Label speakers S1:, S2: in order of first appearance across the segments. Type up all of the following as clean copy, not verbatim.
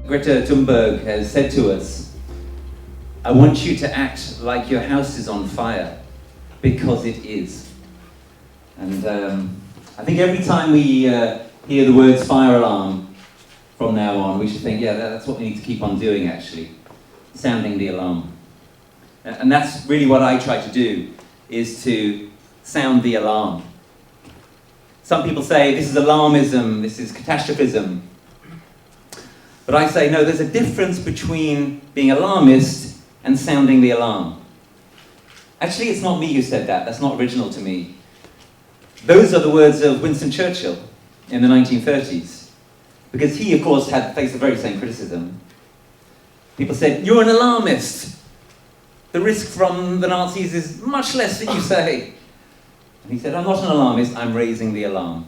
S1: Greta Thunberg has said to us, I want you to act like your house is on fire, because it is. And I think every time we hear the words fire alarm from now on, we should think, yeah, that's what we need to keep on doing, actually, sounding the alarm. And that's really what I try to do, is to sound the alarm. Some people say this is alarmism, this is catastrophism. But I say, no, there's a difference between being alarmist and sounding the alarm. Actually, it's not me who said that. That's not original to me. Those are the words of Winston Churchill in the 1930s. Because he, of course, had faced the very same criticism. People said, you're an alarmist. The risk from the Nazis is much less than you say. And he said, I'm not an alarmist, I'm raising the alarm.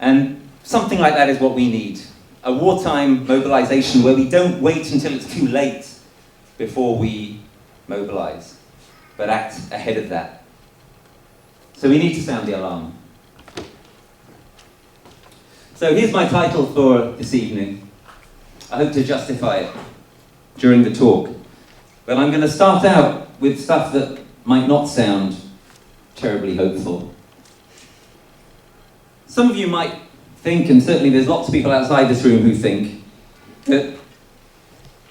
S1: And something like that is what we need. A wartime mobilization where we don't wait until it's too late before we mobilize, but act ahead of that. So we need to sound the alarm. So here's my title for this evening. I hope to justify it during the talk. But I'm going to start out with stuff that might not sound terribly hopeful. Some of you might think, and certainly there's lots of people outside this room who think, that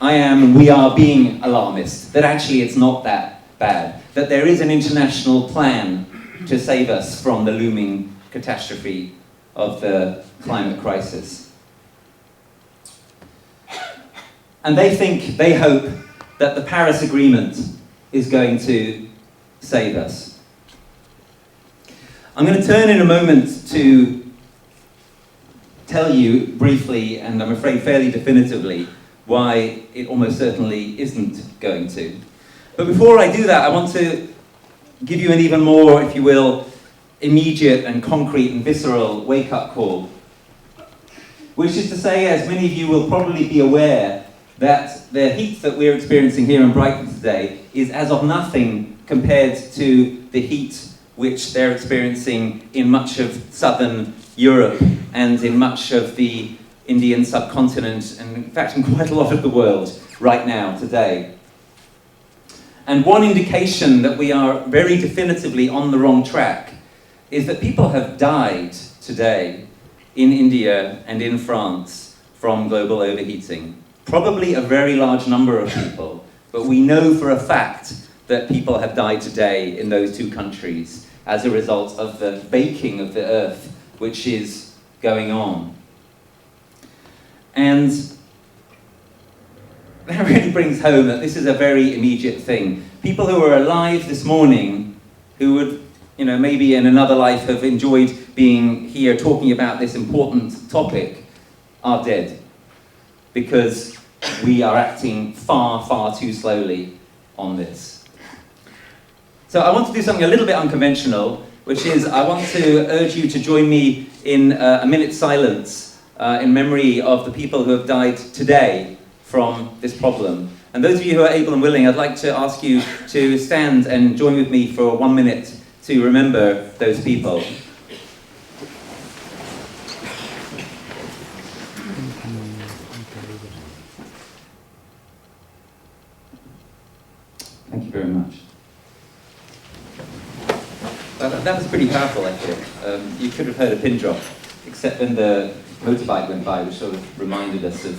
S1: I am and we are being alarmist, that actually it's not that bad, that there is an international plan to save us from the looming catastrophe of the climate crisis. And they think, they hope, that the Paris Agreement is going to save us. I'm going to turn in a moment to tell you briefly, and I'm afraid fairly definitively, why it almost certainly isn't going to. But before I do that, I want to give you an even more, if you will, immediate and concrete and visceral wake-up call. Which is to say, as many of you will probably be aware, that the heat that we're experiencing here in Brighton today is as of nothing compared to the heat which they're experiencing in much of southern Europe and in much of the Indian subcontinent, and in fact in quite a lot of the world right now, today. And one indication that we are very definitively on the wrong track is that people have died today in India and in France from global overheating. Probably a very large number of people, but we know for a fact that people have died today in those two countries as a result of the baking of the earth which is going on. And that really brings home that this is a very immediate thing. People who are alive this morning, who would, maybe in another life have enjoyed being here talking about this important topic, are dead. Because we are acting far, far too slowly on this. So I want to do something a little bit unconventional, which is I want to urge you to join me in a minute's silence in memory of the people who have died today from this problem. And those of you who are able and willing, I'd like to ask you to stand and join with me for 1 minute to remember those people. Thank you very much. That was pretty powerful, I think. You could have heard a pin drop, except when the motorbike went by, which sort of reminded us of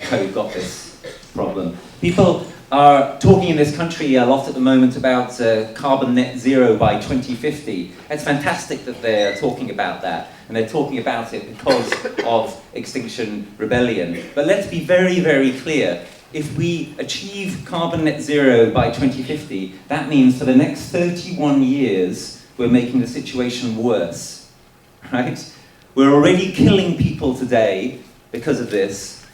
S1: how we've got this problem. People are talking in this country a lot at the moment about carbon net zero by 2050. It's fantastic that they're talking about that, and they're talking about it because of Extinction Rebellion. But let's be very, very clear. If we achieve carbon net zero by 2050, that means for the next 31 years, we're making the situation worse, right? We're already killing people today because of this.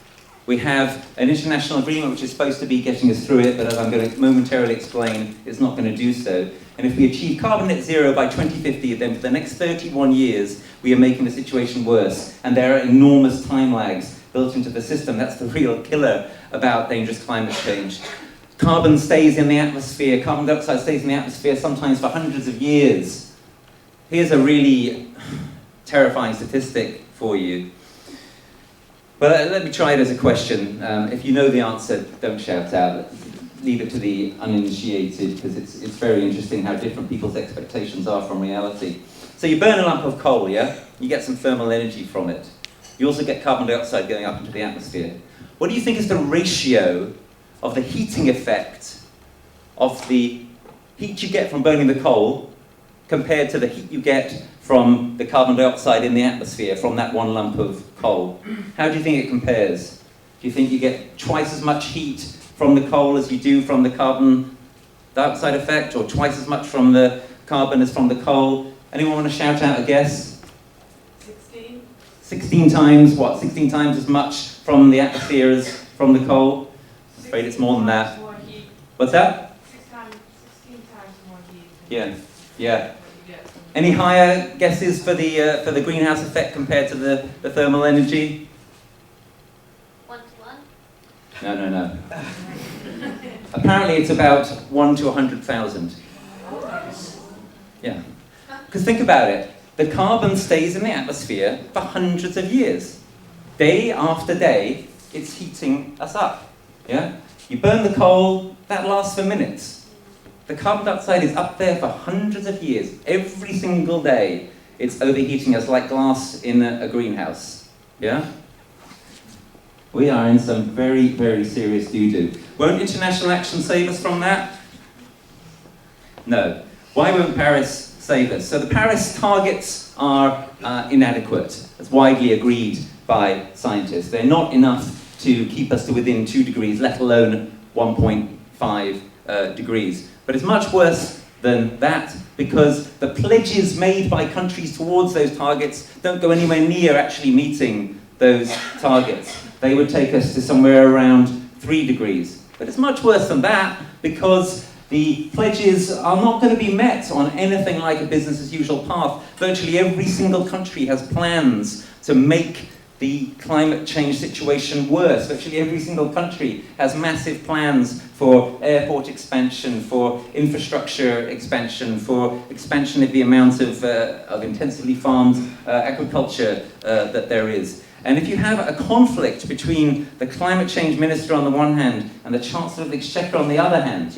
S1: We have an international agreement which is supposed to be getting us through it, but as I'm going to momentarily explain, it's not going to do so. And if we achieve carbon net zero by 2050, then for the next 31 years, we are making the situation worse. And there are enormous time lags built into the system. That's the real killer about dangerous climate change. Carbon stays in the atmosphere, carbon dioxide stays in the atmosphere sometimes for hundreds of years. Here's a really terrifying statistic for you. Well, let me try it as a question. If you know the answer, don't shout out. Leave it to the uninitiated, because it's very interesting how different people's expectations are from reality. So you burn a lump of coal, yeah? You get some thermal energy from it. You also get carbon dioxide going up into the atmosphere. What do you think is the ratio of the heating effect of the heat you get from burning the coal compared to the heat you get from the carbon dioxide in the atmosphere from that one lump of coal? How do you think it compares? Do you think you get twice as much heat from the coal as you do from the carbon dioxide effect, or twice as much from the carbon as from the coal? Anyone want to shout out a guess?
S2: 16.
S1: 16 times, what? 16 times as much from the atmosphere as from the coal? I'm afraid it's more than that.
S2: More heat.
S1: What's that?
S2: 16 times more heat.
S1: Yeah, yeah. Any higher guesses for the greenhouse effect compared to the thermal energy?
S3: 1 to 1?
S1: No. Apparently it's about 1 to 100,000. Yeah. Because think about it. The carbon stays in the atmosphere for hundreds of years. Day after day, it's heating us up. Yeah? You burn the coal, that lasts for minutes. The carbon dioxide is up there for hundreds of years. Every single day, it's overheating us like glass in a greenhouse. Yeah? We are in some very, very serious doo-doo. Won't international action save us from that? No. Why won't Paris save us? So the Paris targets are inadequate. It's widely agreed by scientists. They're not enough to keep us to within 2 degrees, let alone 1.5 degrees. But it's much worse than that, because the pledges made by countries towards those targets don't go anywhere near actually meeting those targets. They would take us to somewhere around 3 degrees. But it's much worse than that, because the pledges are not going to be met on anything like a business as usual path. Virtually every single country has plans to make the climate change situation worse. Virtually every single country has massive plans for airport expansion, for infrastructure expansion, for expansion of the amount of intensively farmed agriculture that there is. And if you have a conflict between the climate change minister on the one hand and the Chancellor of the Exchequer on the other hand,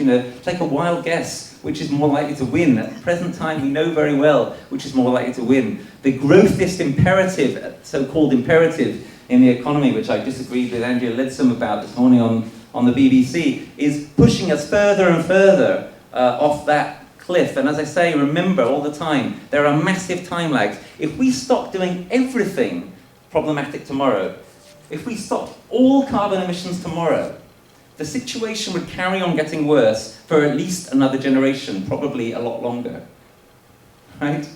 S1: take a wild guess which is more likely to win. At the present time, we know very well which is more likely to win. The growthist imperative, so-called imperative in the economy, which I disagreed with Andrea Leadsom about this morning on the BBC, is pushing us further and further off that cliff. And as I say, remember all the time, there are massive time lags. If we stop doing everything problematic tomorrow, if we stopped all carbon emissions tomorrow, the situation would carry on getting worse for at least another generation, probably a lot longer. Right?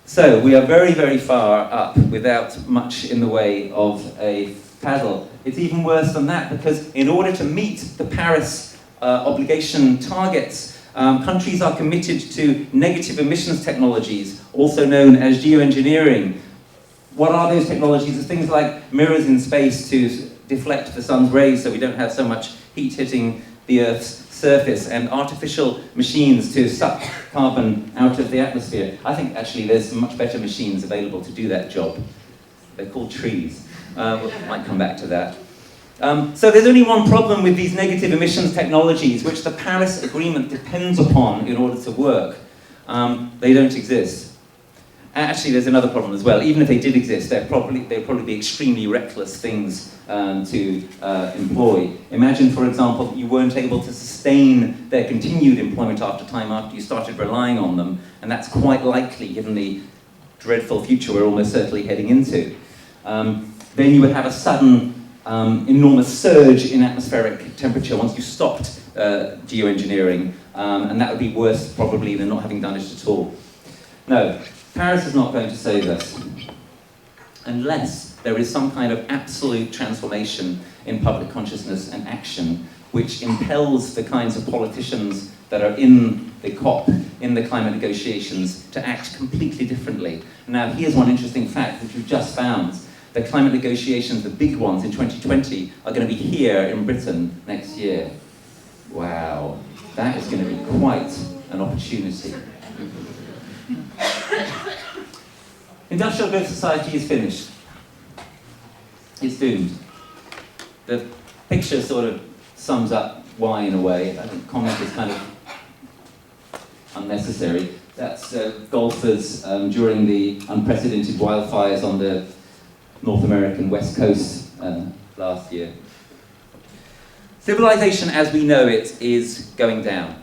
S1: So we are very, very far up without much in the way of a paddle. It's even worse than that, because in order to meet the Paris obligation targets, countries are committed to negative emissions technologies, also known as geoengineering. What are those technologies? It's things like mirrors in space to deflect the sun's rays so we don't have so much heat hitting the Earth's surface, and artificial machines to suck carbon out of the atmosphere. I think actually there's some much better machines available to do that job. They're called trees. We might come back to that. So there's only one problem with these negative emissions technologies, which the Paris Agreement depends upon in order to work. They don't exist. Actually, there's another problem as well. Even if they did exist, they'd probably be extremely reckless things to employ. Imagine, for example, that you weren't able to sustain their continued employment after you started relying on them, and that's quite likely given the dreadful future we're almost certainly heading into. Then you would have a sudden, enormous surge in atmospheric temperature once you stopped geoengineering, and that would be worse probably than not having done it at all. No. Paris is not going to save us unless there is some kind of absolute transformation in public consciousness and action which impels the kinds of politicians that are in the COP, in the climate negotiations, to act completely differently. Now, here's one interesting fact which we've just found. The climate negotiations, the big ones in 2020, are going to be here in Britain next year. Wow, that is going to be quite an opportunity. Industrial growth society is finished. it's doomed. The picture sort of sums up why in a way. I think comment is kind of unnecessary. That's golfers during the unprecedented wildfires on the North American West Coast last year. Civilization as we know it is going down.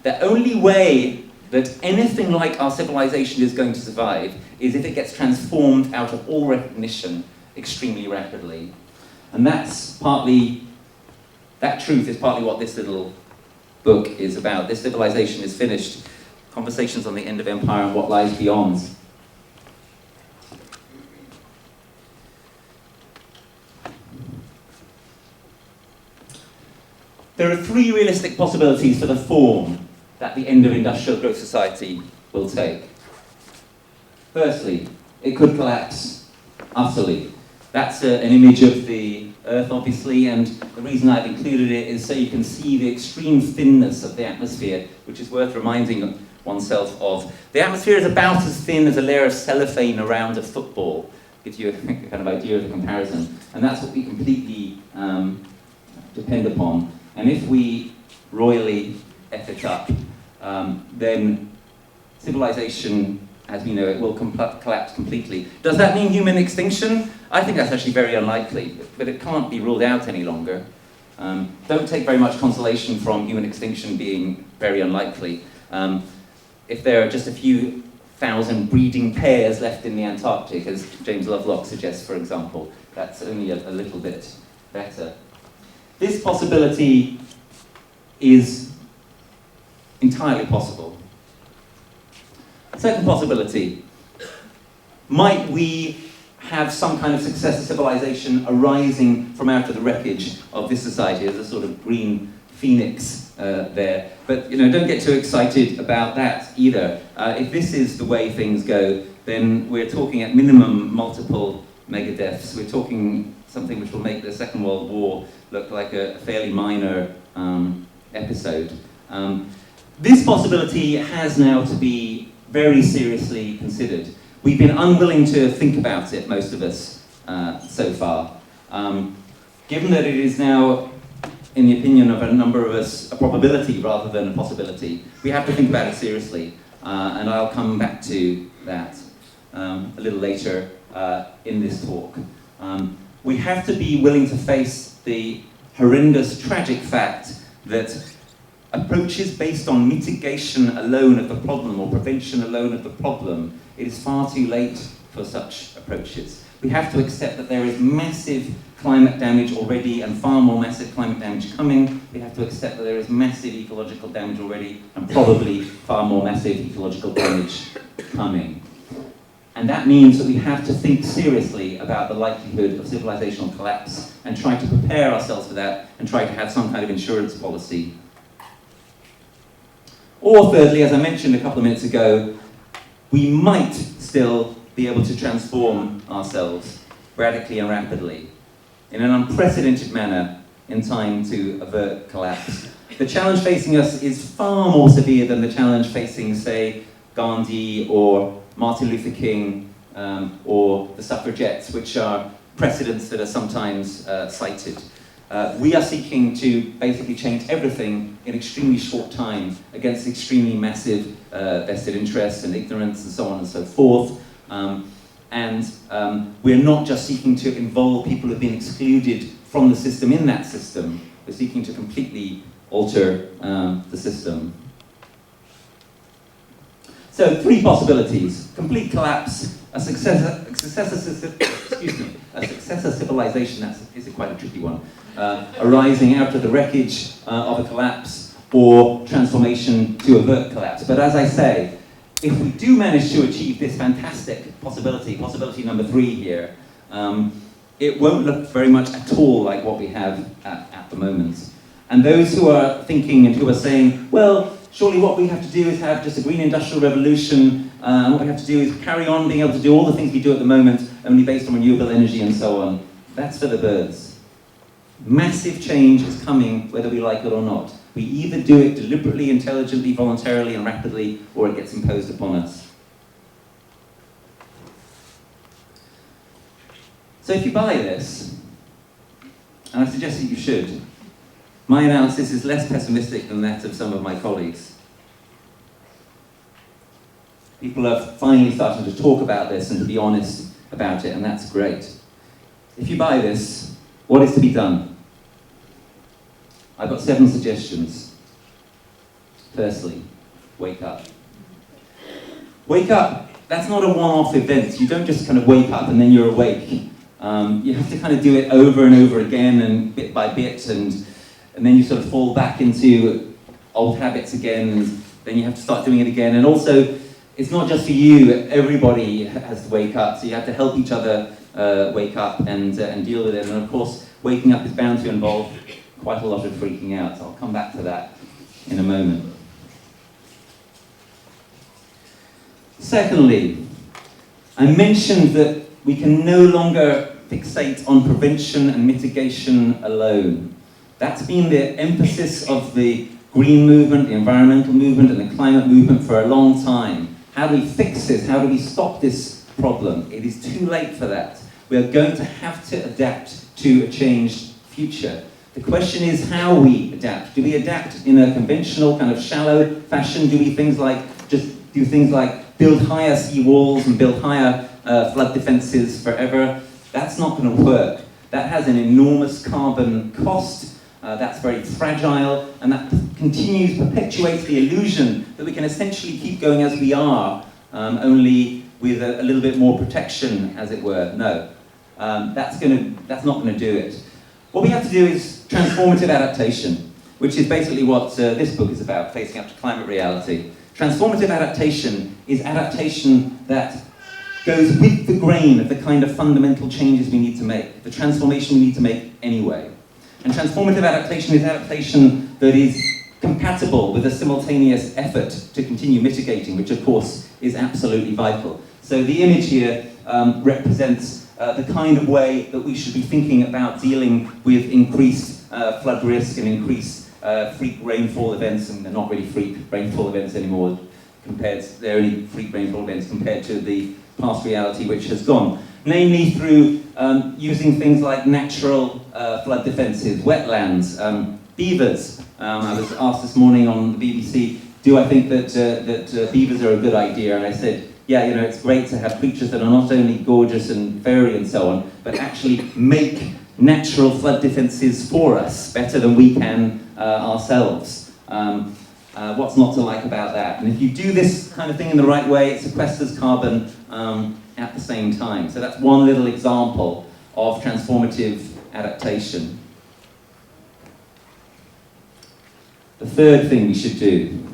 S1: The only way that anything like our civilization is going to survive is if it gets transformed out of all recognition extremely rapidly. And that truth is partly what this little book is about. This civilization is finished. Conversations on the end of empire and what lies beyond. There are three realistic possibilities for the form that the end of industrial growth society will take. Firstly, it could collapse utterly. That's an image of the Earth, obviously, and the reason I've included it is so you can see the extreme thinness of the atmosphere, which is worth reminding oneself of. The atmosphere is about as thin as a layer of cellophane around a football. Gives you a kind of idea of the comparison. And that's what we completely depend upon. And if we royally F it up, then civilization, as we know it, will collapse completely. Does that mean human extinction? I think that's actually very unlikely, but it can't be ruled out any longer. Don't take very much consolation from human extinction being very unlikely. If there are just a few thousand breeding pairs left in the Antarctic, as James Lovelock suggests, for example, that's only a little bit better. This possibility is entirely possible. Second possibility, might we have some kind of successor civilization arising from out of the wreckage of this society as a sort of green phoenix there? But don't get too excited about that either. If this is the way things go, then we're talking at minimum multiple megadeaths. We're talking something which will make the Second World War look like a fairly minor episode. This possibility has now to be very seriously considered. We've been unwilling to think about it, most of us, so far. Given that it is now, in the opinion of a number of us, a probability rather than a possibility, we have to think about it seriously. And I'll come back to that a little later in this talk. We have to be willing to face the horrendous, tragic fact that approaches based on mitigation alone of the problem or prevention alone of the problem, it is far too late for such approaches. We have to accept that there is massive climate damage already and far more massive climate damage coming. We have to accept that there is massive ecological damage already and probably far more massive ecological damage coming. And that means that we have to think seriously about the likelihood of civilizational collapse and try to prepare ourselves for that and try to have some kind of insurance policy. Or thirdly, as I mentioned a couple of minutes ago, we might still be able to transform ourselves radically and rapidly in an unprecedented manner in time to avert collapse. The challenge facing us is far more severe than the challenge facing, say, Gandhi or Martin Luther King or the suffragettes, which are precedents that are sometimes cited. We are seeking to basically change everything in extremely short time against extremely massive vested interests and ignorance and so on and so forth. We're not just seeking to involve people who have been excluded from the system in that system. We're seeking to completely alter the system. So, three possibilities: complete collapse, a successor civilization, is quite a tricky one, arising out of the wreckage of a collapse, or transformation to avert collapse. But as I say, if we do manage to achieve this fantastic possibility number 3 here, it won't look very much at all like what we have at the moment. And those who are thinking and who are saying, well, surely what we have to do is have just a green industrial revolution, and what we have to do is carry on being able to do all the things we do at the moment, only based on renewable energy and so on. That's for the birds. Massive change is coming, whether we like it or not. We either do it deliberately, intelligently, voluntarily, and rapidly, or it gets imposed upon us. So if you buy this, and I suggest that you should. My analysis is less pessimistic than that of some of my colleagues. People are finally starting to talk about this and to be honest about it, and that's great. If you buy this, what is to be done? I've got 7 suggestions. Firstly, wake up. Wake up, that's not a one-off event. You don't just kind of wake up and then you're awake. You have to kind of do it over and over again and bit by bit, and then you sort of fall back into old habits again, and then you have to start doing it again. And also, it's not just for you, everybody has to wake up, so you have to help each other wake up and deal with it. And of course, waking up is bound to involve quite a lot of freaking out. So I'll come back to that in a moment. Secondly, I mentioned that we can no longer fixate on prevention and mitigation alone. That's been the emphasis of the green movement, the environmental movement, and the climate movement for a long time. How do we fix this? How do we stop this problem? It is too late for that. We are going to have to adapt to a changed future. The question is how we adapt. Do we adapt in a conventional, kind of shallow fashion? Do we just do things like build higher sea walls and build higher flood defenses forever? That's not going to work. That has an enormous carbon cost. That's very fragile, and that perpetuates the illusion that we can essentially keep going as we are, only with a little bit more protection, as it were. No, that's not going to do it. What we have to do is transformative adaptation, which is basically what this book is about, Facing Up to Climate Reality. Transformative adaptation is adaptation that goes with the grain of the kind of fundamental changes we need to make, the transformation we need to make anyway. And transformative adaptation is adaptation that is compatible with a simultaneous effort to continue mitigating, which of course is absolutely vital. So the image here represents the kind of way that we should be thinking about dealing with increased flood risk and increased freak rainfall events, and they're not really freak rainfall events anymore, they're only freak rainfall events compared to the past reality which has gone. Namely through using things like natural flood defences, wetlands, beavers. I was asked this morning on the BBC, do I think that beavers are a good idea? And I said, yeah, you know, it's great to have creatures that are not only gorgeous and furry and so on, but actually make natural flood defences for us better than we can ourselves. What's not to like about that? And if you do this kind of thing in the right way, it sequesters carbon at the same time. So that's one little example of transformative adaptation. The third thing we should do,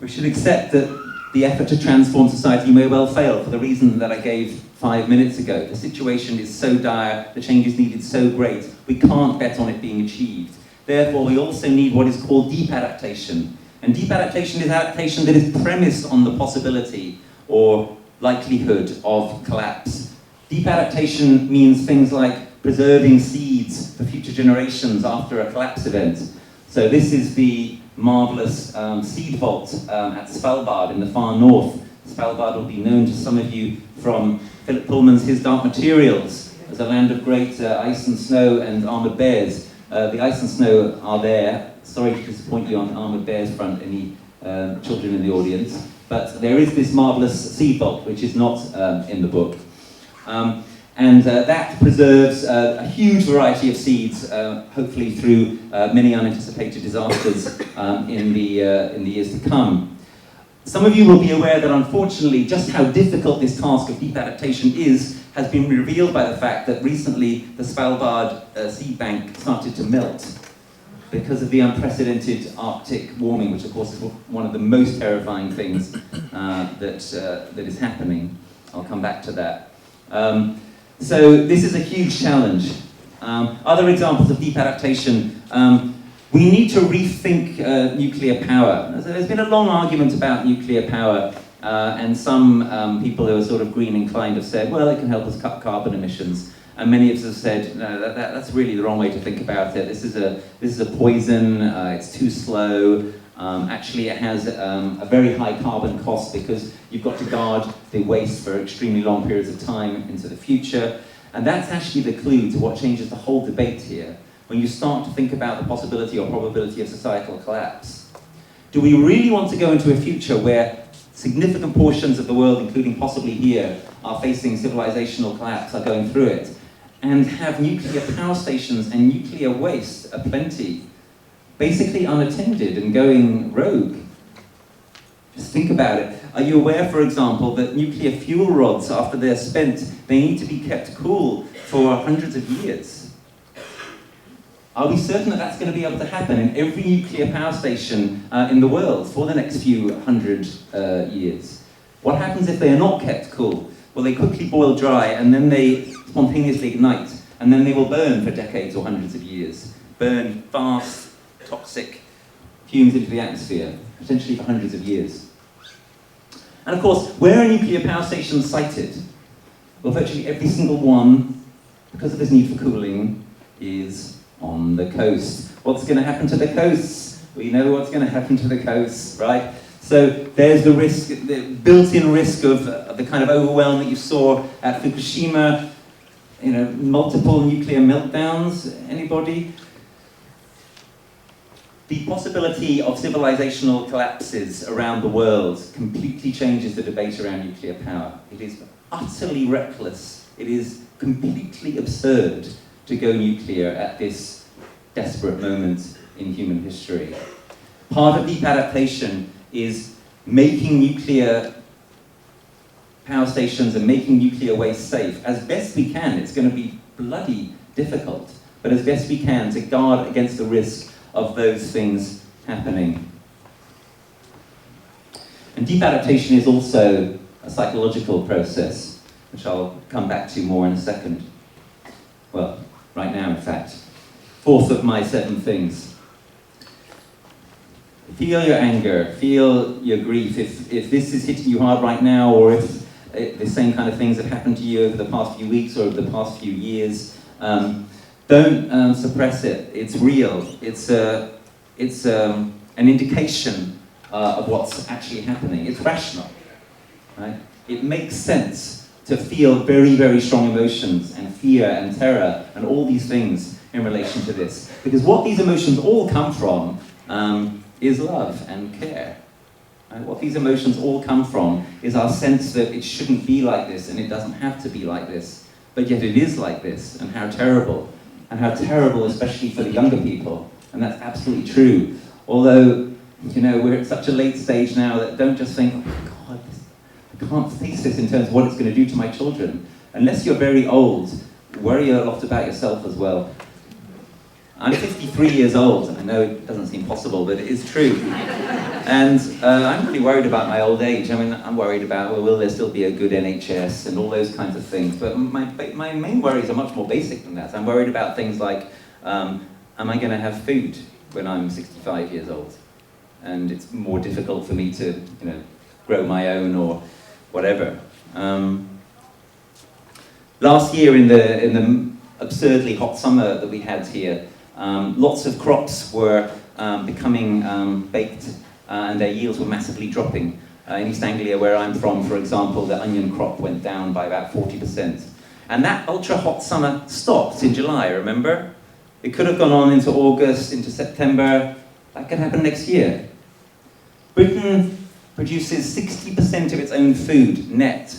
S1: we should accept that the effort to transform society may well fail for the reason that I gave 5 minutes ago. The situation is so dire, the changes needed so great, we can't bet on it being achieved. Therefore, we also need what is called deep adaptation. And deep adaptation is adaptation that is premised on the possibility or likelihood of collapse. Deep adaptation means things like preserving seeds for future generations after a collapse event. So this is the marvellous seed vault at Svalbard in the far north. Svalbard will be known to some of you from Philip Pullman's His Dark Materials as a land of great ice and snow and armoured bears. The ice and snow are there. Sorry to disappoint you on armoured bears front, any children in the audience. But there is this marvellous seed vault, which is not in the book. And that preserves a huge variety of seeds, hopefully through many unanticipated disasters in the years to come. Some of you will be aware that unfortunately just how difficult this task of deep adaptation is has been revealed by the fact that recently the Svalbard seed bank started to melt because of the unprecedented Arctic warming, which of course is one of the most terrifying things that is happening. I'll come back to that. So this is a huge challenge. Other examples of deep adaptation, we need to rethink nuclear power. There's been a long argument about nuclear power, and some people who are sort of green inclined have said, well, it can help us cut carbon emissions. And many of us have said, no, that's really the wrong way to think about it. This is a poison, it's too slow. Actually, it has a very high carbon cost because you've got to guard the waste for extremely long periods of time into the future. And that's actually the clue to what changes the whole debate here, when you start to think about the possibility or probability of societal collapse. Do we really want to go into a future where significant portions of the world, including possibly here, are facing civilizational collapse, are going through it, and have nuclear power stations and nuclear waste aplenty, basically unattended and going rogue? Just think about it. Are you aware, for example, that nuclear fuel rods, after they're spent, they need to be kept cool for hundreds of years? Are we certain that that's going to be able to happen in every nuclear power station in the world for the next few hundred years? What happens if they are not kept cool? Well, they quickly boil dry, and then they spontaneously ignite, and then they will burn for decades or hundreds of years. Burn fast, toxic fumes into the atmosphere, potentially for hundreds of years. And of course, where are nuclear power stations sited? Well, virtually every single one, because of this need for cooling, is on the coast. What's going to happen to the coasts? We know what's going to happen to the coasts, right? So there's the risk, the built-in risk of the kind of overwhelm that you saw at Fukushima, multiple nuclear meltdowns. Anybody? The possibility of civilizational collapses around the world completely changes the debate around nuclear power. It is utterly reckless. It is completely absurd to go nuclear at this desperate moment in human history. Part of deep adaptation is making nuclear power stations and making nuclear waste safe as best we can. It's going to be bloody difficult, but as best we can to guard against the risk of those things happening. And deep adaptation is also a psychological process, which I'll come back to more in a second. Well, right now, in fact. Fourth of my 7 things. Feel your anger, feel your grief. If this is hitting you hard right now, or if the same kind of things have happened to you over the past few weeks or over the past few years, don't suppress it. It's real. It's an indication of what's actually happening. It's rational, right? It makes sense to feel very, very strong emotions and fear and terror and all these things in relation to this. Because what these emotions all come from is love and care. And what these emotions all come from is our sense that it shouldn't be like this and it doesn't have to be like this, but yet it is like this, and how terrible especially for the younger people, and that's absolutely true. Although, we're at such a late stage now that don't just think, oh God, I can't face this in terms of what it's going to do to my children. Unless you're very old, worry a lot about yourself as well. I'm 53 years old. I know it doesn't seem possible, but it is true. And I'm really worried about my old age. I mean, I'm worried about, well, will there still be a good NHS and all those kinds of things. But my main worries are much more basic than that. I'm worried about things like, am I going to have food when I'm 65 years old? And it's more difficult for me to, grow my own or whatever. Last year in the absurdly hot summer that we had here, lots of crops were becoming baked and their yields were massively dropping. In East Anglia, where I'm from, for example, the onion crop went down by about 40%. And that ultra-hot summer stopped in July, remember? It could have gone on into August, into September. That could happen next year. Britain produces 60% of its own food net.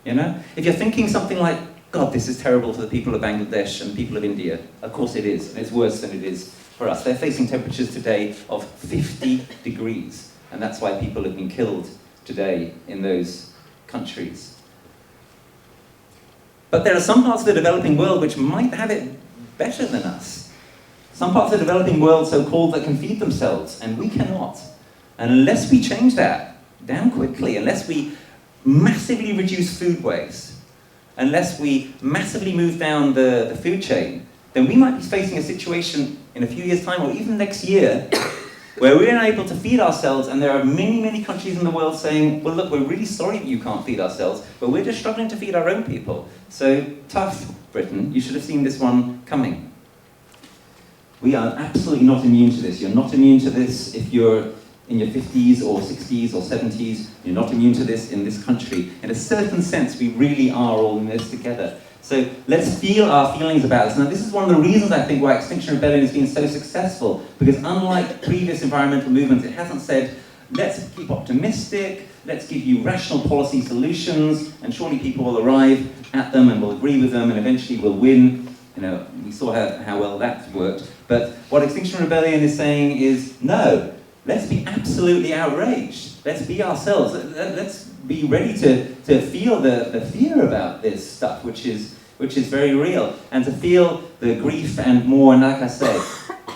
S1: If you're thinking something like, God, this is terrible for the people of Bangladesh and the people of India, of course it is, and it's worse than it is for us. They're facing temperatures today of 50 degrees, and that's why people have been killed today in those countries. But there are some parts of the developing world which might have it better than us. Some parts of the developing world, so-called, that can feed themselves, and we cannot. And unless we change that down quickly, unless we massively reduce food waste, unless we massively move down the food chain, then we might be facing a situation in a few years' time, or even next year, where we're unable to feed ourselves, and there are many, many countries in the world saying, well, look, we're really sorry that you can't feed ourselves, but we're just struggling to feed our own people. So, tough, Britain, you should have seen this one coming. We are absolutely not immune to this. You're not immune to this if you're in your 50s or 60s or 70s. You're not immune to this in this country. In a certain sense, we really are all in this together. So let's feel our feelings about this. Now, this is one of the reasons I think why Extinction Rebellion has been so successful, because unlike previous environmental movements, it hasn't said, let's keep optimistic, let's give you rational policy solutions, and surely people will arrive at them and will agree with them and eventually will win. You know, we saw how well that worked. But what Extinction Rebellion is saying is, no, let's be absolutely outraged. Let's be ourselves. Let's be ready to feel the fear about this stuff, which is very real, and to feel the grief and more. And like I said,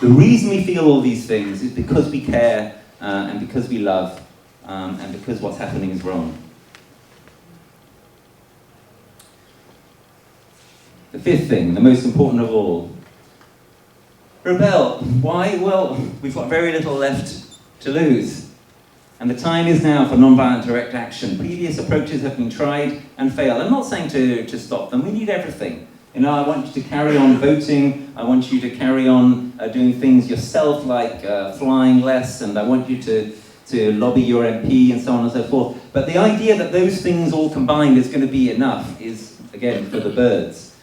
S1: the reason we feel all these things is because we care and because we love and because what's happening is wrong. The fifth thing, the most important of all. Rebel. Why? Well, we've got very little left to lose. And the time is now for non-violent direct action. Previous approaches have been tried and failed. I'm not saying to stop them. We need everything. You know, I want you to carry on voting. I want you to carry on doing things yourself, like flying less, and I want you to lobby your MP and so on and so forth. But the idea that those things all combined is going to be enough is, again, for the birds.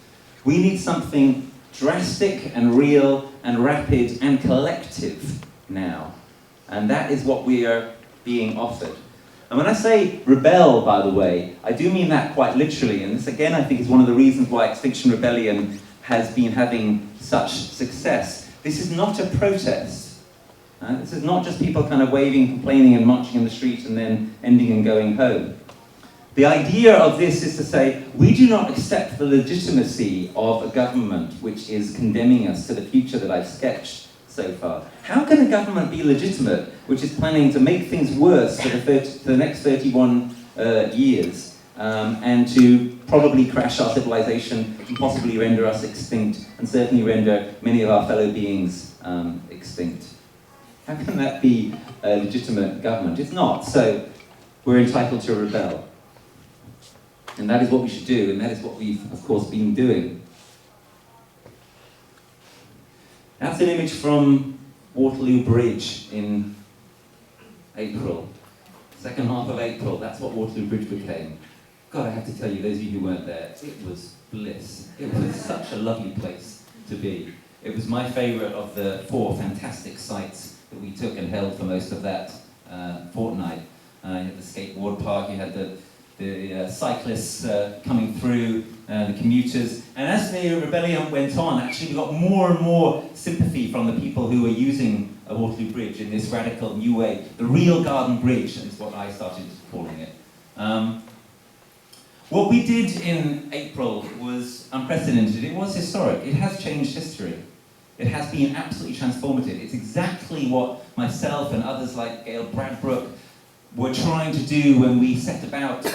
S1: We need something drastic and real and rapid and collective now. And that is what we are being offered. And when I say rebel, by the way, I do mean that quite literally. And this, again, I think is one of the reasons why Extinction Rebellion has been having such success. This is not a protest. This is not just people kind of waving, complaining, and marching in the street and then ending and going home. The idea of this is to say, we do not accept the legitimacy of a government which is condemning us to the future that I've sketched so far. How can a government be legitimate which is planning to make things worse for the next 31 years and to probably crash our civilization and possibly render us extinct and certainly render many of our fellow beings extinct? How can that be a legitimate government? It's not. So we're entitled to rebel. And that is what we should do, and that is what we've, of course, been doing. That's an image from Waterloo Bridge in April. Second half of April, that's what Waterloo Bridge became. God, I have to tell you, those of you who weren't there, it was bliss. It was such a lovely place to be. It was my favourite of the 4 fantastic sites that we took and held for most of that fortnight. You had the skateboard park, you had the cyclists coming through, the commuters. And as the rebellion went on, actually we got more and more sympathy from the people who were using Waterloo Bridge in this radical new way. The real garden bridge is what I started calling it. What we did in April was unprecedented. It was historic. It has changed history. It has been absolutely transformative. It's exactly what myself and others like Gail Bradbrook were trying to do when we set about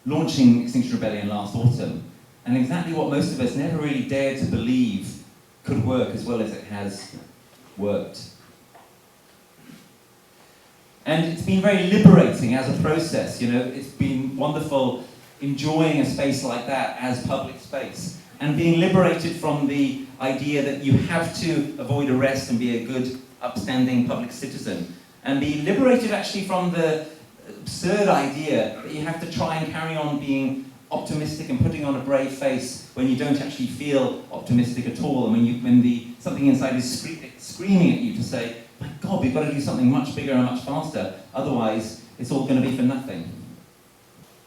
S1: launching Extinction Rebellion last autumn, and exactly what most of us never really dared to believe could work as well as it has worked. And it's been very liberating as a process, you know, it's been wonderful enjoying a space like that as public space, and being liberated from the idea that you have to avoid arrest and be a good, upstanding public citizen. And be liberated actually from the absurd idea that you have to try and carry on being optimistic and putting on a brave face when you don't actually feel optimistic at all, and when something inside is screaming at you to say, my God, we've got to do something much bigger and much faster, otherwise it's all going to be for nothing.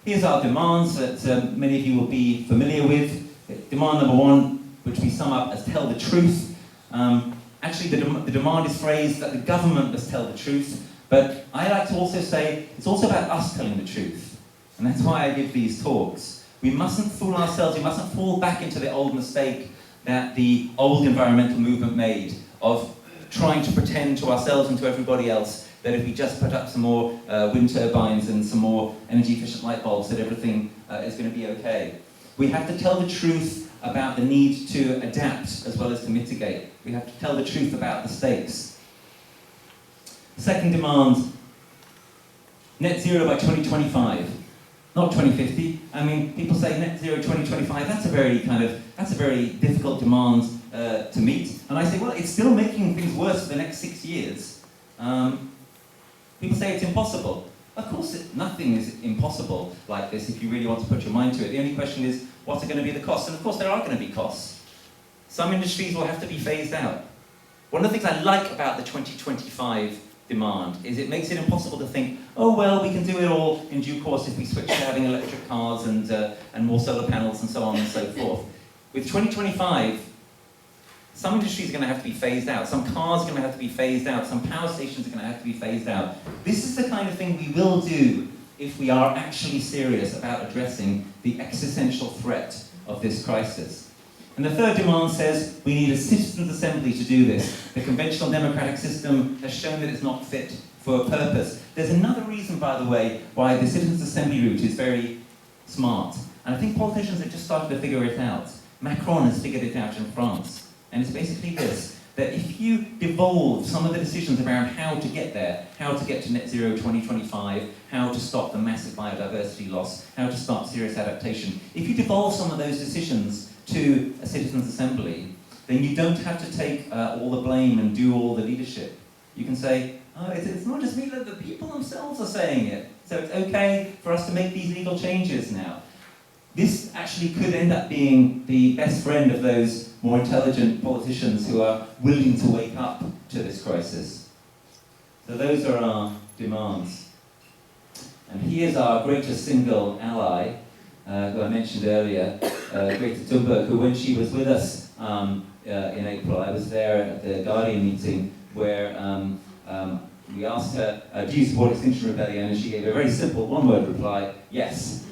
S1: Here's our demands that many of you will be familiar with. Demand number 1, which we sum up as tell the truth. Actually, the demand is phrased that the government must tell the truth, but I like to also say it's also about us telling the truth. And that's why I give these talks. We mustn't fool ourselves, we mustn't fall back into the old mistake that the old environmental movement made of trying to pretend to ourselves and to everybody else that if we just put up some more wind turbines and some more energy-efficient light bulbs, that everything is going to be okay. We have to tell the truth about the need to adapt as well as to mitigate. We have to tell the truth about the stakes. Second demand, net zero by 2025, not 2050. I mean, people say net zero 2025, that's a very difficult demand to meet. And I say, well, it's still making things worse for the next 6 years.
S4: People say it's impossible. Of course, nothing is impossible like this if you really want to put your mind to it. The only question is, what are going to be the costs? And of course, there are going to be costs. Some industries will have to be phased out. One of the things I like about the 2025 demand is it makes it impossible to think, oh, well, we can do it all in due course if we switch to having electric cars and more solar panels and so on and so forth. With 2025, some industries are going to have to be phased out. Some cars are going to have to be phased out. Some power stations are going to have to be phased out. This is the kind of thing we will do if we are actually serious about addressing the existential threat of this crisis. And the third demand says we need a citizens' assembly to do this. The conventional democratic system has shown that it's not fit for a purpose. There's another reason, by the way, why the citizens' assembly route is very smart. And I think politicians have just started to figure it out. Macron has figured it out in France. And it's basically this, that if you devolve some of the decisions around how to get there, how to get to net zero 2025, how to stop the massive biodiversity loss, how to start serious adaptation, if you devolve some of those decisions to a citizens' assembly, then you don't have to take all the blame and do all the leadership. You can say, oh, it's not just me, the people themselves are saying it. So it's okay for us to make these legal changes now. This actually could end up being the best friend of those more intelligent politicians who are willing to wake up to this crisis. So those are our demands. And here's our greatest single ally, who I mentioned earlier, Greta Thunberg, who when she was with us in April, I was there at the Guardian meeting where we asked her, do you support Extinction Rebellion? And she gave a very simple one-word reply, yes,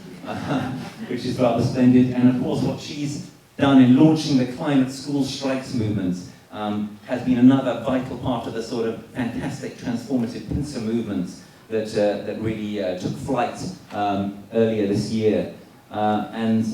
S4: which is rather splendid. And of course what she's done in launching the climate school strikes movement has been another vital part of the sort of fantastic transformative pincer movement that really took flight earlier this year. And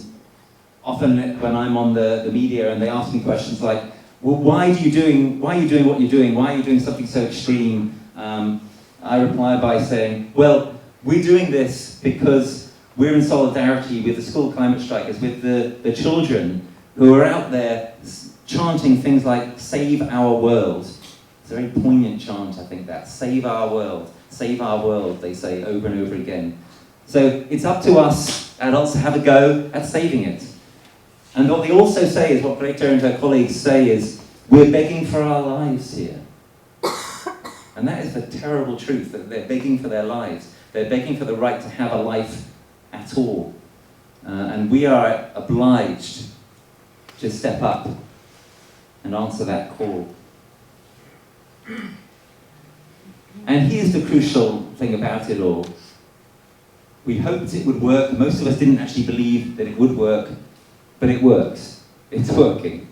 S4: often when I'm on the media and they ask me questions like, well, why are you doing what you're doing? Why are you doing something so extreme? I reply by saying, well, we're doing this because we're in solidarity with the school climate strikers, with the children who are out there chanting things like, save our world. It's a very poignant chant, I think, that. Save our world, they say over and over again. So it's up to us, adults, to have a go at saving it. And what they also say is, what Greta and her colleagues say is, we're begging for our lives here. And that is the terrible truth, that they're begging for their lives. They're begging for the right to have a life at all. And we are obliged to step up and answer that call. And here's the crucial thing about it all. We hoped it would work. Most of us didn't actually believe that it would work, but it works. It's working.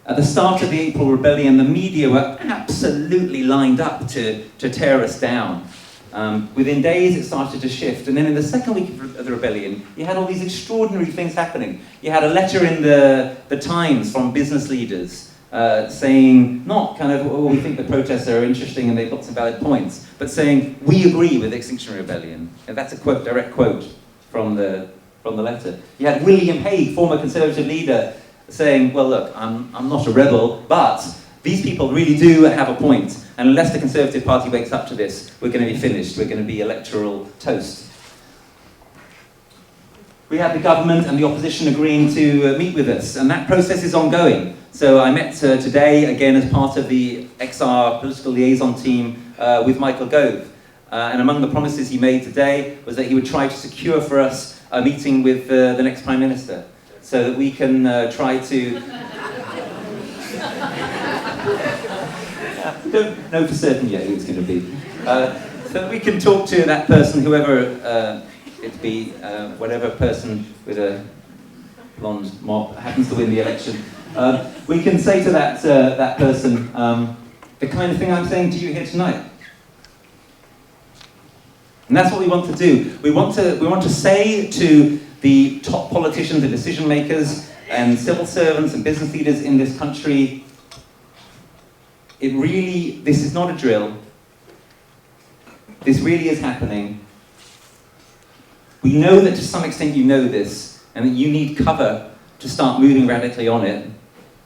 S4: At the start of the April Rebellion, the media were absolutely lined up to tear us down. Within days, it started to shift. And then in the second week of the rebellion, you had all these extraordinary things happening. You had a letter in the Times from business leaders saying, not kind of, oh, we think the protests are interesting and they've got some valid points, but saying, we agree with Extinction Rebellion. And that's a quote, direct quote from the letter. You had William Hague, former Conservative leader, saying, well, look, I'm not a rebel, but these people really do have a point. And unless the Conservative Party wakes up to this, we're going to be finished. We're going to be electoral toast. We had the government and the opposition agreeing to meet with us, and that process is ongoing. So I met today, again, as part of the XR political liaison team with Michael Gove. And among the promises he made today was that he would try to secure for us a meeting with the next Prime Minister, so that we can try to... Don't know for certain yet who it's going to be. So that we can talk to that person, whoever it be, whatever person with a blonde mop happens to win the election. We can say to that person the kind of thing I'm saying to you here tonight. And that's what we want to do. We want to say to the top politicians and decision makers and civil servants and business leaders in this country, this is not a drill. This really is happening. We know that to some extent you know this, and that you need cover to start moving radically on it.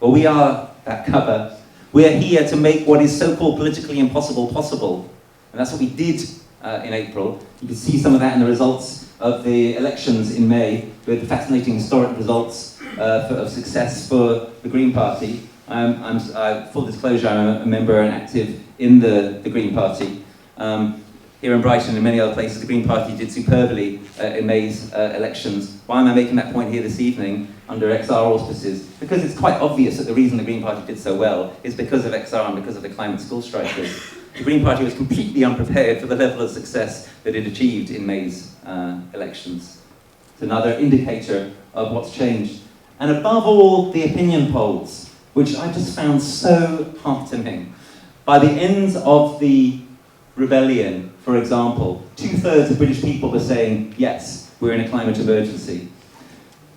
S4: Well, we are that cover.
S1: We're here to make what is so-called politically impossible possible. And that's what we did in April. You can see some of that in the results of the elections in May, with fascinating historic results of success for the Green Party. Full disclosure, I'm a member and active in the Green Party. Here in Brighton and many other places, the Green Party did superbly in May's elections. Why am I making that point here this evening under XR auspices? Because it's quite obvious that the reason the Green Party did so well is because of XR and because of the climate school strikers. The Green Party was completely unprepared for the level of success that it achieved in May's elections. It's another indicator of what's changed. And above all, the opinion polls, which I just found so heartening. By the end of the rebellion, for example, 2/3 of British people were saying, yes, we're in a climate emergency.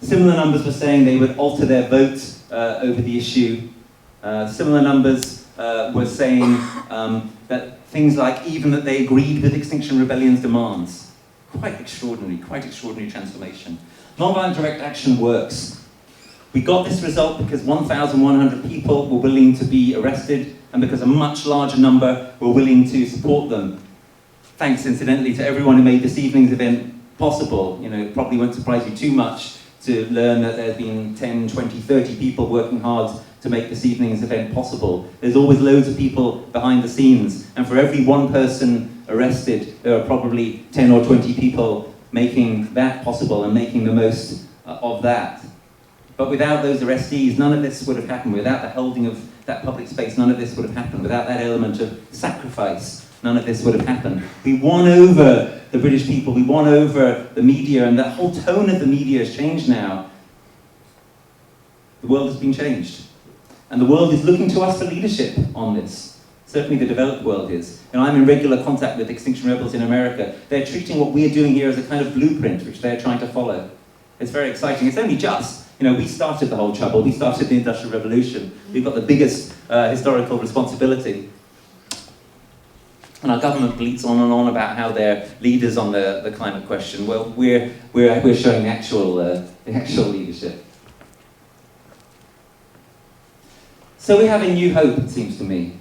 S1: Similar numbers were saying they would alter their vote over the issue. Similar numbers were saying that things like even that they agreed with Extinction Rebellion's demands. Quite extraordinary transformation. Nonviolent direct action works. We got this result because 1,100 people were willing to be arrested and because a much larger number were willing to support them. Thanks, incidentally, to everyone who made this evening's event possible. You know, it probably won't surprise you too much to learn that there's been 10, 20, 30 people working hard to make this evening's event possible. There's always loads of people behind the scenes, and for every one person arrested, there are probably 10 or 20 people making that possible and making the most of that. But without those arrestees, none of this would have happened. Without the holding of that public space, none of this would have happened. Without that element of sacrifice, none of this would have happened. We won over the British people, we won over the media, and the whole tone of the media has changed now. The world has been changed. And the world is looking to us for leadership on this. Certainly the developed world is. And I'm in regular contact with Extinction Rebels in America. They're treating what we're doing here as a kind of blueprint, which they're trying to follow. It's very exciting. It's only just. You know, we started the whole trouble. We started the Industrial Revolution. We've got the biggest historical responsibility. And our government bleats on and on about how they're leaders on the climate question. Well, we're showing the actual leadership. So we have a new hope, it seems to me.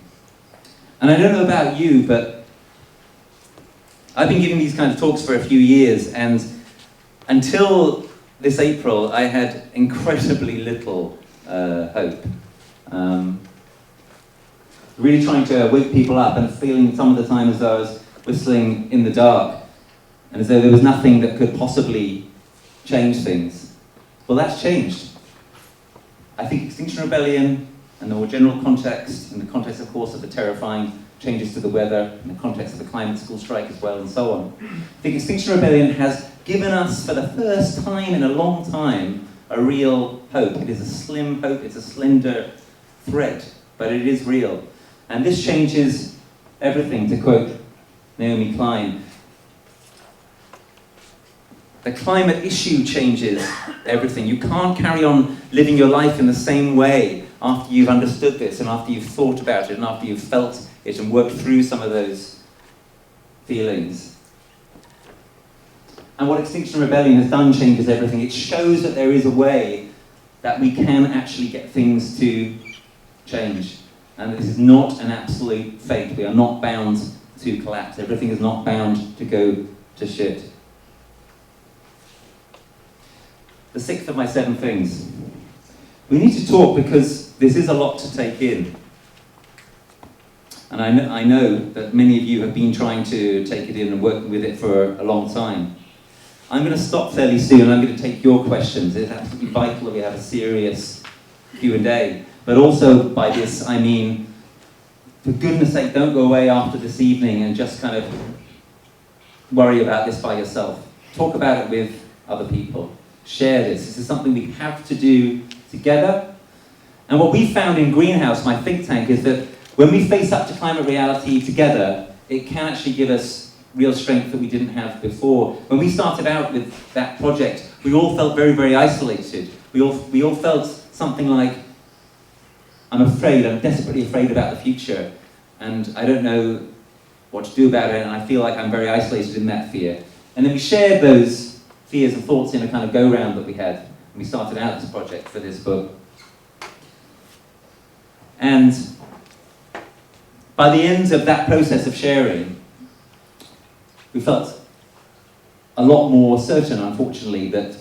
S1: And I don't know about you, but I've been giving these kind of talks for a few years, and until this April, I had incredibly little hope. Really trying to wake people up and feeling some of the time as though I was whistling in the dark and as though there was nothing that could possibly change things. Well, that's changed. I think Extinction Rebellion and the more general context, in the context, of course, of the terrifying changes to the weather, in the context of the climate school strike as well, and so on. I think Extinction Rebellion has given us, for the first time in a long time, a real hope. It is a slim hope, it's a slender thread, but it is real. And this changes everything, to quote Naomi Klein. The climate issue changes everything. You can't carry on living your life in the same way after you've understood this, and after you've thought about it, and after you've felt it and worked through some of those feelings. And what Extinction Rebellion has done changes everything. It shows that there is a way that we can actually get things to change. And this is not an absolute fate. We are not bound to collapse. Everything is not bound to go to shit. The sixth of my 7 things. We need to talk because this is a lot to take in. And I know that many of you have been trying to take it in and working with it for a long time. I'm going to stop fairly soon and I'm going to take your questions. It's absolutely vital that we have a serious Q&A. But also by this, I mean, for goodness sake, don't go away after this evening and just kind of worry about this by yourself. Talk about it with other people. Share this. This is something we have to do together. And what we found in Greenhouse, my think tank, is that when we face up to climate reality together, it can actually give us real strength that we didn't have before. When we started out with that project, we all felt very, very isolated. We all felt something like, I'm afraid, I'm desperately afraid about the future, and I don't know what to do about it, and I feel like I'm very isolated in that fear. And then we shared those fears and thoughts in a kind of go-round that we had, and we started out this project for this book. And By the end of that process of sharing, we felt a lot more certain, unfortunately, that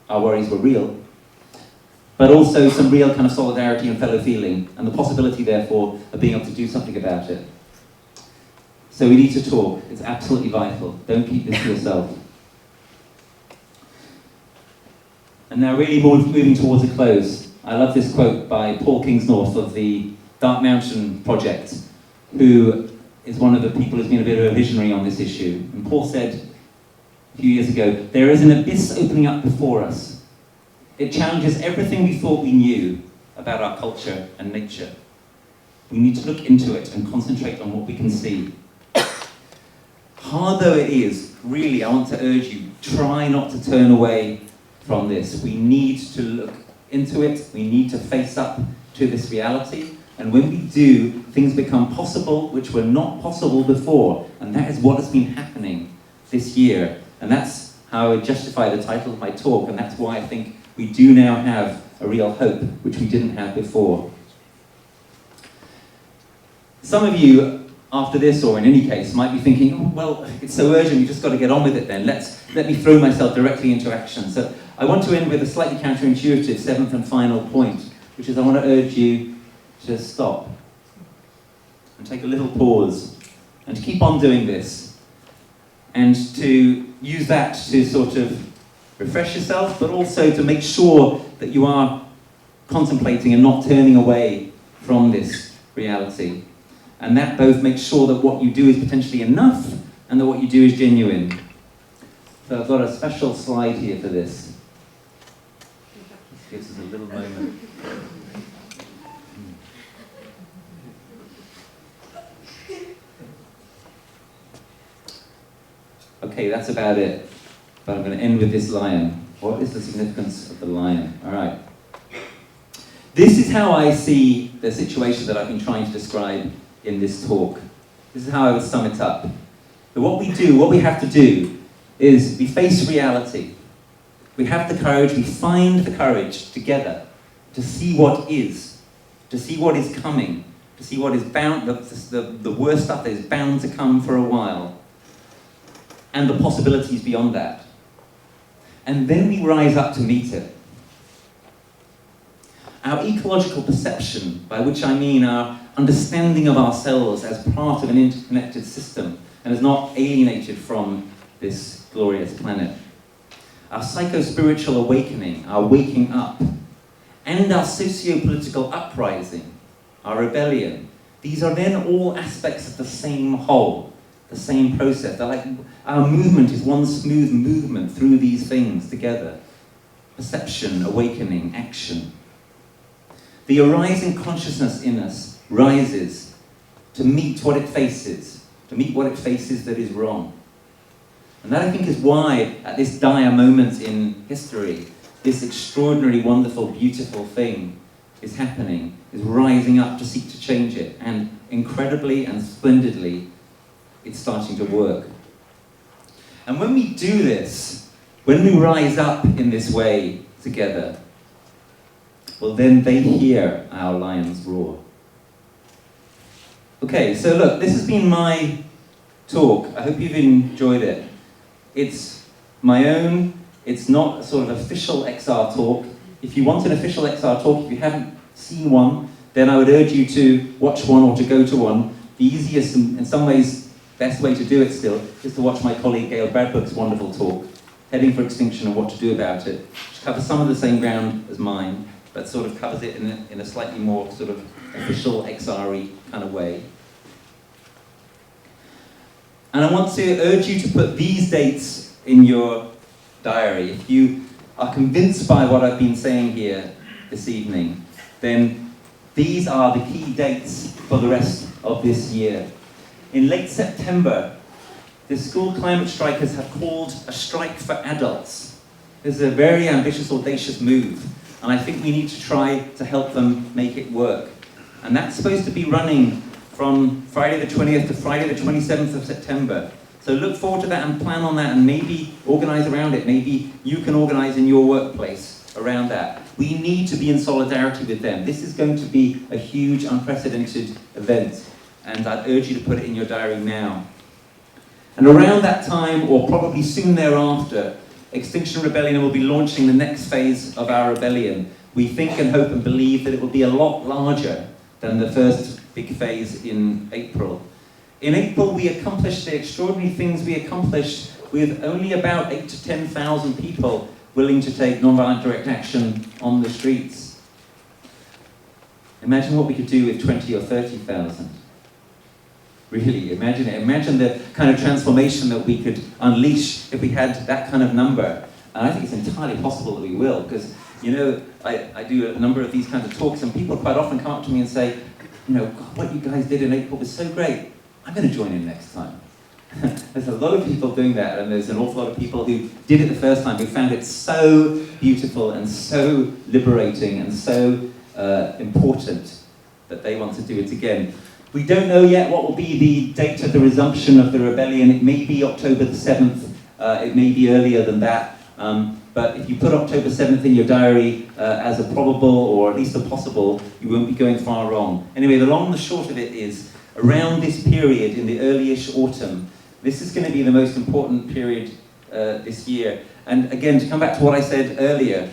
S1: our worries were real, but also some real kind of solidarity and fellow feeling, and the possibility, therefore, of being able to do something about it. So we need to talk. It's absolutely vital. Don't keep this to yourself. And now really moving towards a close, I love this quote by Paul Kingsnorth of the Dark Mountain Project, who is one of the people who's been a bit of a visionary on this issue. And Paul said a few years ago, "There is an abyss opening up before us. It challenges everything we thought we knew about our culture and nature. We need to look into it and concentrate on what we can see." Hard though it is, really, I want to urge you, try not to turn away from this. We need to look into it. We need to face up to this reality. And when we do, things become possible which were not possible before. And that is what has been happening this year. And that's how I would justify the title of my talk. And that's why I think we do now have a real hope, which we didn't have before. Some of you, after this, or in any case, might be thinking, "Oh, well, it's so urgent, we've just got to get on with it then. Let me throw myself directly into action." So I want to end with a slightly counterintuitive seventh and final point, which is I want to urge you to stop and take a little pause and to keep on doing this and to use that to sort of refresh yourself, but also to make sure that you are contemplating and not turning away from this reality. And that both makes sure that what you do is potentially enough and that what you do is genuine. So I've got a special slide here for this. This gives us a little moment. Okay, that's about it. But I'm going to end with this lion. What is the significance of the lion? All right. This is how I see the situation that I've been trying to describe in this talk. This is how I would sum it up. But what we have to do, is we face reality. We have the courage, we find the courage together to see what is coming, to see what is bound, the worst stuff that is bound to come for a while, and the possibilities beyond that. And then we rise up to meet it. Our ecological perception, by which I mean our understanding of ourselves as part of an interconnected system and as not alienated from this glorious planet. Our psycho-spiritual awakening, our waking up, and our socio-political uprising, our rebellion. These are then all aspects of the same whole, the same process. They're like, our movement is one smooth movement through these things together. Perception, awakening, action. The arising consciousness in us rises to meet what it faces that is wrong. And that, I think, is why, at this dire moment in history, this extraordinary, wonderful, beautiful thing is happening, is rising up to seek to change it. And incredibly and splendidly, it's starting to work. And when we do this, when we rise up in this way together, well, then they hear our lions roar. Okay, so look, this has been my talk. I hope you've enjoyed it. It's my own, it's not a sort of official XR talk. If you want an official XR talk, if you haven't seen one, then I would urge you to watch one or to go to one. The easiest and in some ways best way to do it still is to watch my colleague Gail Bradbrook's wonderful talk, Heading for Extinction and What to Do About It, which covers some of the same ground as mine, but sort of covers it in a slightly more sort of official XR-y kind of way. And I want to urge you to put these dates in your diary. If you are convinced by what I've been saying here this evening, then these are the key dates for the rest of this year. In late September, the school climate strikers have called a strike for adults. This is a very ambitious, audacious move, and I think we need to try to help them make it work. And that's supposed to be running from Friday the 20th to Friday the 27th of September. So look forward to that and plan on that and maybe organize around it. Maybe you can organize in your workplace around that. We need to be in solidarity with them. This is going to be a huge, unprecedented event. and I'd urge you to put it in your diary now. And around that time, or probably soon thereafter, Extinction Rebellion will be launching the next phase of our rebellion. We think and hope and believe that it will be a lot larger than the first big phase in April. In April, we accomplished the extraordinary things we accomplished with only about 8,000 to 10,000 people willing to take nonviolent direct action on the streets. Imagine what we could do with 20 or 30,000. Really, imagine it. Imagine the kind of transformation that we could unleash if we had that kind of number. And I think it's entirely possible that we will, because, you know, I do a number of these kinds of talks, and people quite often come up to me and say, you know, God, what you guys did in April was so great. I'm going to join in next time. There's a lot of people doing that, and there's an awful lot of people who did it the first time, who found it so beautiful and so liberating and so important that they want to do it again. We don't know yet what will be the date of the resumption of the rebellion. It may be October the 7th, it may be earlier than that, but if you put October 7th in your diary as a probable, or at least a possible, you won't be going far wrong. Anyway, the long and the short of it is, around this period in the early-ish autumn, this is going to be the most important period this year. And again, to come back to what I said earlier,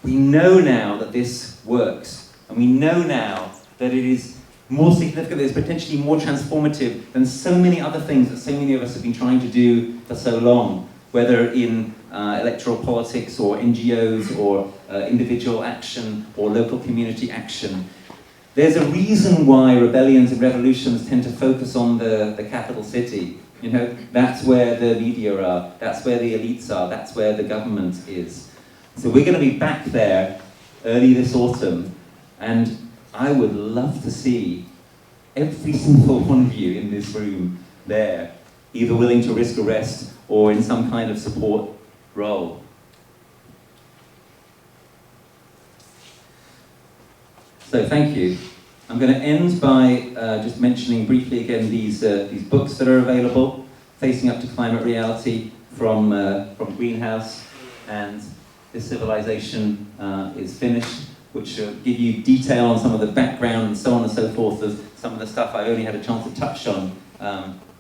S1: we know now that this works, and we know now that it is more significant, it's potentially more transformative than so many other things that so many of us have been trying to do for so long, whether in electoral politics or NGOs or individual action or local community action. There's a reason why rebellions and revolutions tend to focus on the capital city. You know, that's where the media are, that's where the elites are, that's where the government is. So we're going to be back there early this autumn, and I would love to see every single one of you in this room there, either willing to risk arrest or in some kind of support role. So thank you. I'm going to end by just mentioning briefly again these books that are available. Facing Up to Climate Reality from Greenhouse, and This Civilization is Finished, which will give you detail on some of the background and so on and so forth of some of the stuff I only had a chance to touch on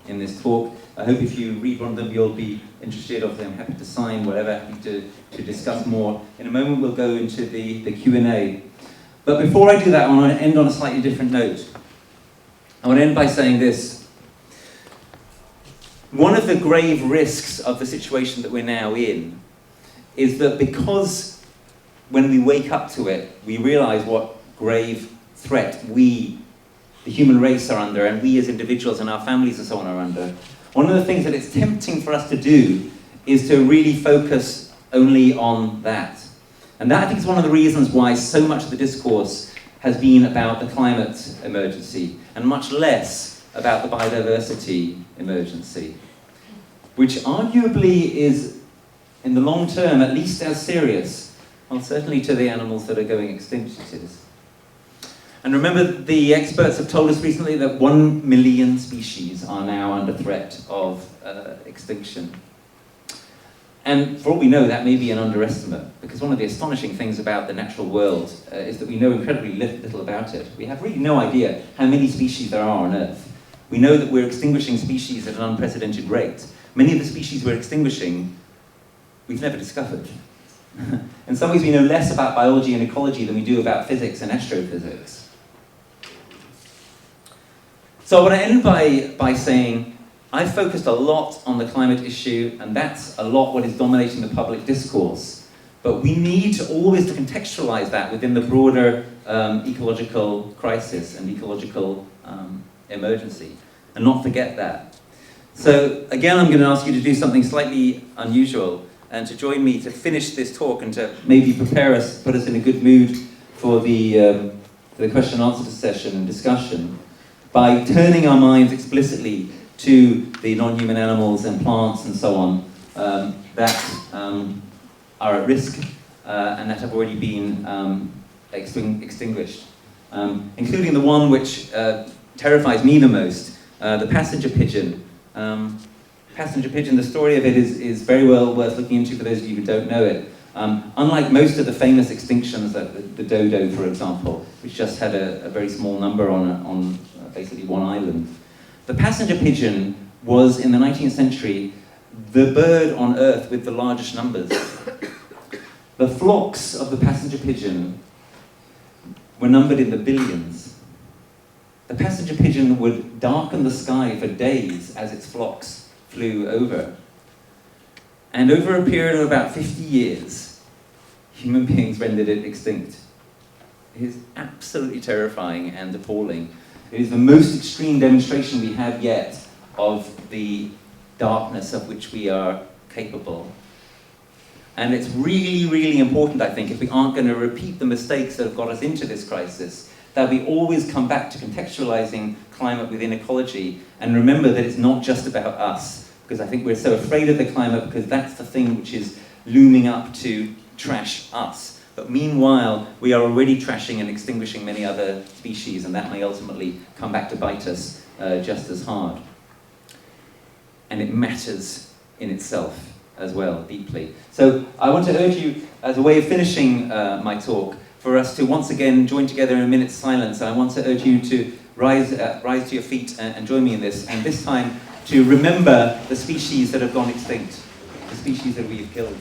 S1: in this talk. I hope if you read one of them, you'll be interested. Obviously, I'm happy to sign whatever, happy to discuss more. In a moment, we'll go into the Q&A. But before I do that, I want to end on a slightly different note. I want to end by saying this. One of the grave risks of the situation that we're now in is that because when we wake up to it, we realize what grave threat we, the human race, are under, and we as individuals and our families and so on are under. One of the things that it's tempting for us to do is to really focus only on that. And that, I think, is one of the reasons why so much of the discourse has been about the climate emergency and much less about the biodiversity emergency, which arguably is, in the long term, at least as serious, well, certainly to the animals that are going extinct it is. And remember, the experts have told us recently that 1 million species are now under threat of extinction. And for all we know, that may be an underestimate, because one of the astonishing things about the natural world is that we know incredibly little about it. We have really no idea how many species there are on Earth. We know that we're extinguishing species at an unprecedented rate. Many of the species we're extinguishing, we've never discovered. In some ways, we know less about biology and ecology than we do about physics and astrophysics. So I want to end by saying, I've focused a lot on the climate issue, and that's a lot what is dominating the public discourse. But we need always to contextualize that within the broader ecological crisis and ecological emergency, and not forget that. So again, I'm going to ask you to do something slightly unusual, and to join me to finish this talk and to maybe prepare us, put us in a good mood for the question and answer session and discussion, by turning our minds explicitly to the non-human animals and plants and so on that are at risk and that have already been extinguished, including the one which terrifies me the most, the passenger pigeon. Passenger pigeon, the story of it is very well worth looking into for those of you who don't know it. Unlike most of the famous extinctions, like the dodo, for example, which just had a very small number on basically one island. The passenger pigeon was, in the 19th century, the bird on Earth with the largest numbers. The flocks of the passenger pigeon were numbered in the billions. The passenger pigeon would darken the sky for days as its flocks flew over. And over a period of about 50 years, human beings rendered it extinct. It is absolutely terrifying and appalling. It is the most extreme demonstration we have yet of the darkness of which we are capable. And it's really, really important, I think, if we aren't going to repeat the mistakes that have got us into this crisis, that we always come back to contextualizing climate within ecology and remember that it's not just about us. Because I think we're so afraid of the climate because that's the thing which is looming up to trash us. But meanwhile, we are already trashing and extinguishing many other species, and that may ultimately come back to bite us just as hard. And it matters in itself as well, deeply. So I want to urge you, as a way of finishing my talk, for us to once again join together in a minute's silence. I want to urge you to rise to your feet and join me in this, and this time to remember the species that have gone extinct, the species that we have killed.